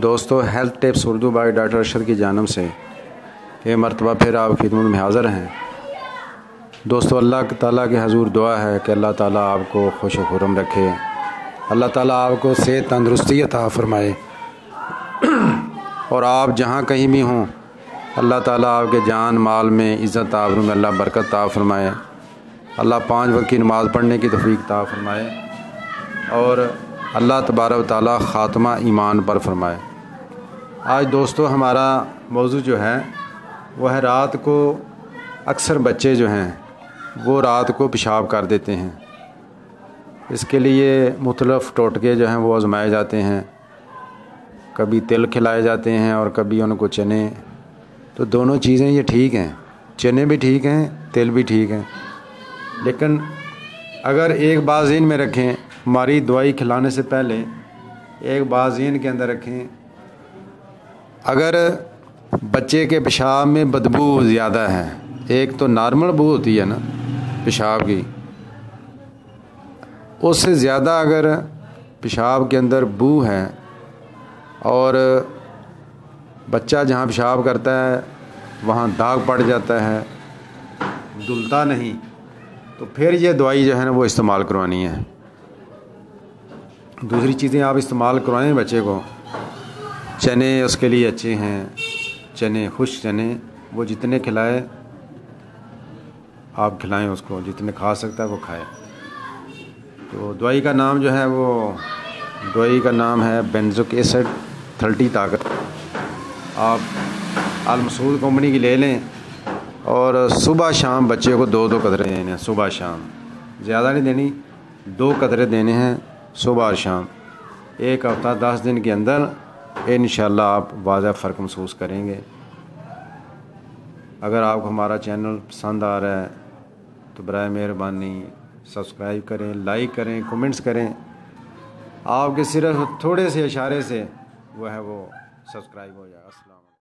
دوستو health tips Urdu by doctor Arshad کی جانب سے یہ مرتبہ پھر آپ خدمت میں حاضر ہیں۔ دوستو اللہ تعالیٰ کے حضور دعا ہے کہ اللہ تعالیٰ آپ کو خوش و خرم رکھے، اللہ تعالیٰ آپ کو صحت تندرستی عطا فرمائے، اور آپ جہاں کہیں بھی ہوں اللہ تعالیٰ آپ کے جان مال میں عزت آبرو میں اللہ برکت عطا فرمائے، اللہ 5 وقت کی نماز پڑھنے کی توفیق عطا فرمائے، اور اللہ تبارک و تعالیٰ خاتمہ ایمان پر فرمائے۔ آج دوستو ہمارا موضوع جو ہے وہ ہے رات کو اکثر بچے جو ہیں وہ رات کو پیشاب کر دیتے ہیں۔ اس کے لیے مختلف ٹوٹکے جو ہیں وہ آزمائے جاتے ہیں، کبھی تل کھلائے جاتے ہیں اور کبھی ان کو چنے، تو دونوں چیزیں یہ ٹھیک ہیں، چنے بھی ٹھیک ہیں، تل بھی ٹھیک ہیں، لیکن اگر ایک بات ذہن میں رکھیں، ہماری دوائی کھلانے سے پہلے ایک بات ذہن کے اندر رکھیں، اگر بچے کے پیشاب میں بدبو زیادہ ہے، ایک تو نارمل بو ہوتی ہے نا پیشاب کی، اس سے زیادہ اگر پیشاب کے اندر بو ہے اور بچہ جہاں پیشاب کرتا ہے وہاں داغ پڑ جاتا ہے، دھلتا نہیں، تو پھر یہ دوائی جو ہے نا وہ استعمال کروانی ہے۔ دوسری چیزیں آپ استعمال کروائیں بچے کو، چنے اس کے لیے اچھے ہیں، چنے خشک چنے وہ جتنے کھلائے آپ کھلائیں، اس کو جتنے کھا سکتا ہے وہ کھائے۔ تو دوائی کا نام جو ہے وہ دوائی کا نام ہے بینزوک ایسڈ 30 طاقت، آپ المسعود کمپنی کی لے لیں، اور صبح شام بچے کو 2 قطرے دینے ہیں، صبح شام، زیادہ نہیں دینی، 2 قطرے دینے ہیں صبح اور شام۔ ایک ہفتہ 10 دن کے اندر انشاءاللہ آپ واضح فرق محسوس کریں گے۔ اگر آپ کو ہمارا چینل پسند آ رہا ہے تو برائے مہربانی سبسکرائب کریں، لائک کریں، کمنٹس کریں، آپ کے صرف تھوڑے سے اشارے سے وہ ہے وہ سبسکرائب ہو جائے گا۔ السلام علیکم۔